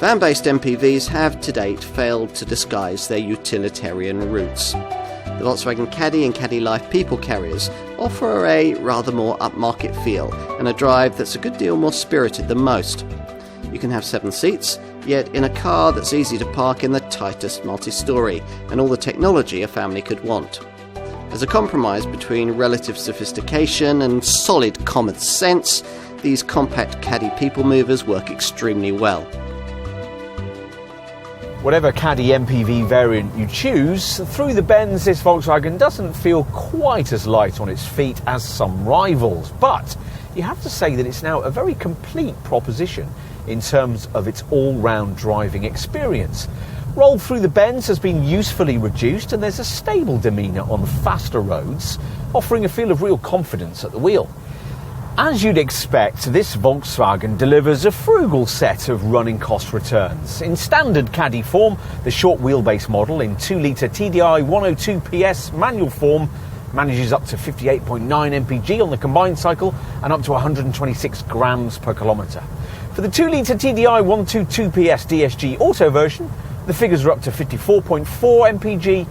Van-based MPVs have to date failed to disguise their utilitarian roots. The Volkswagen Caddy and Caddy Life people carriers offer a rather more upmarket feel and a drive that's a good deal more spirited than most. You can have 7 seats, yet in a car that's easy to park in the tightest multi-storey and all the technology a family could want. As a compromise between relative sophistication and solid common sense, these compact Caddy people movers work extremely well. Whatever Caddy MPV variant you choose, through the bends this Volkswagen doesn't feel quite as light on its feet as some rivals, but you have to say that it's now a very complete proposition in terms of its all-round driving experience. Roll through the bends has been usefully reduced and there's a stable demeanour on faster roads, offering a feel of real confidence at the wheel. As you'd expect, this Volkswagen delivers a frugal set of running cost returns. In standard Caddy form, the short wheelbase model in 2-litre TDI 102 PS manual form manages up to 58.9 mpg on the combined cycle and up to 126 grams per kilometre. For the 2-litre TDI 122 PS DSG Auto version, the figures are up to 54.4 mpg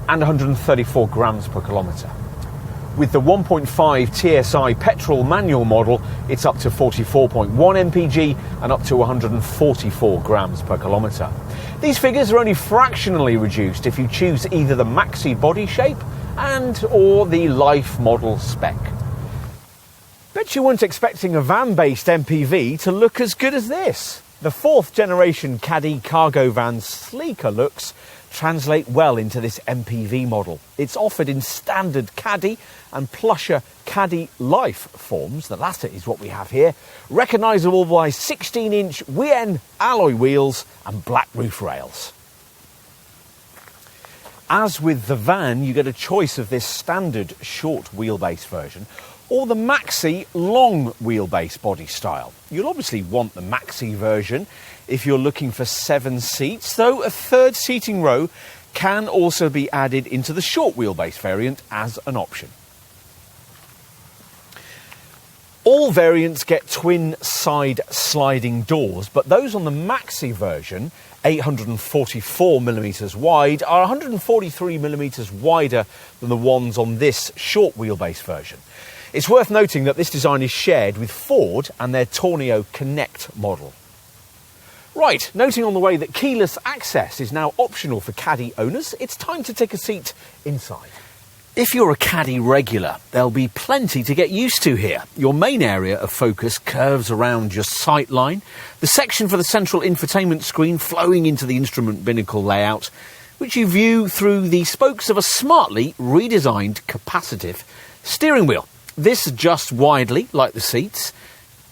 and 134 grams per kilometre. With the 1.5 TSI petrol manual model, it's up to 44.1 mpg and up to 144 grams per kilometre. These figures are only fractionally reduced if you choose either the maxi body shape or the Life model spec. Bet you weren't expecting a van-based MPV to look as good as this. The 4th generation Caddy cargo van's sleeker looks translate well into this MPV model. It's offered in standard Caddy and plusher Caddy Life forms, the latter is what we have here, recognisable by 16-inch WN alloy wheels and black roof rails. As with the van, you get a choice of this standard short wheelbase version or the maxi long wheelbase body style. You'll obviously want the maxi version if you're looking for 7 seats, though a 3rd seating row can also be added into the short wheelbase variant as an option. All variants get twin side sliding doors, but those on the maxi version, 844mm wide, are 143mm wider than the ones on this short wheelbase version. It's worth noting that this design is shared with Ford and their Tornio Connect model. Right, noting on the way that keyless access is now optional for Caddy owners, it's time to take a seat inside. If you're a Caddy regular, there'll be plenty to get used to here. Your main area of focus curves around your sight line, the section for the central infotainment screen flowing into the instrument binnacle layout, which you view through the spokes of a smartly redesigned capacitive steering wheel. This adjusts widely, like the seats.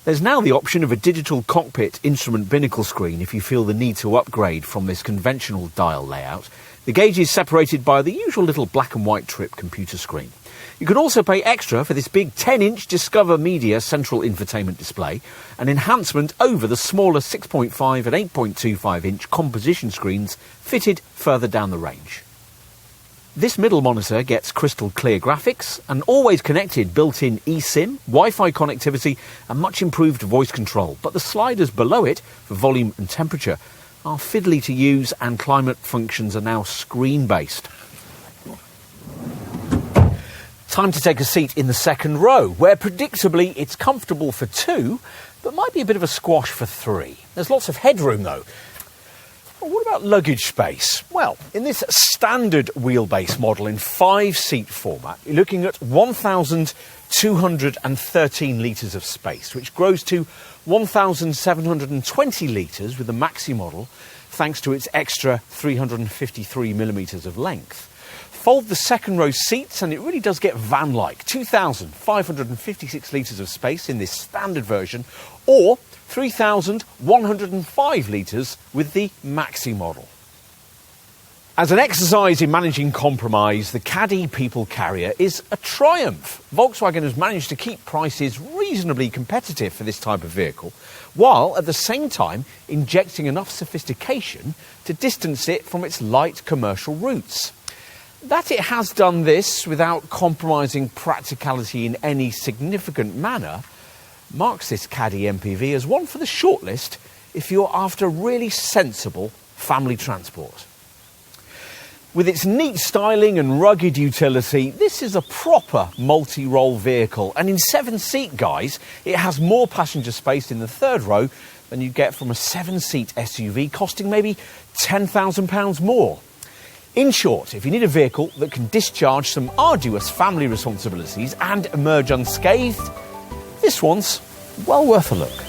There's now the option of a digital cockpit instrument binnacle screen if you feel the need to upgrade from this conventional dial layout. The gauge is separated by the usual little black and white trip computer screen. You can also pay extra for this big 10-inch Discover Media central infotainment display, an enhancement over the smaller 6.5 and 8.25-inch composition screens fitted further down the range. This middle monitor gets crystal clear graphics, an always connected built-in eSIM, Wi-Fi connectivity and much improved voice control, but the sliders below it for volume and temperature are fiddly to use and climate functions are now screen-based. Time to take a seat in the second row, where predictably it's comfortable for 2, but might be a bit of a squash for 3. There's lots of headroom though. Well, what about luggage space? Well, in this standard wheelbase model in 5-seat format, you're looking at 1,213 litres of space, which grows to 1,720 litres with the maxi model, thanks to its extra 353mm of length. Fold the second row seats and it really does get van-like. 2,556 litres of space in this standard version, or 3,105 litres with the maxi model. As an exercise in managing compromise, the Caddy people carrier is a triumph. Volkswagen has managed to keep prices reasonably competitive for this type of vehicle, while at the same time injecting enough sophistication to distance it from its light commercial roots. That it has done this without compromising practicality in any significant manner marks this Caddy MPV as one for the shortlist if you're after really sensible family transport. With its neat styling and rugged utility, this is a proper multi-role vehicle, and in 7-seat guys, it has more passenger space in the third row than you get from a 7-seat SUV, costing maybe £10,000 more. In short, if you need a vehicle that can discharge some arduous family responsibilities and emerge unscathed, this one's well worth a look.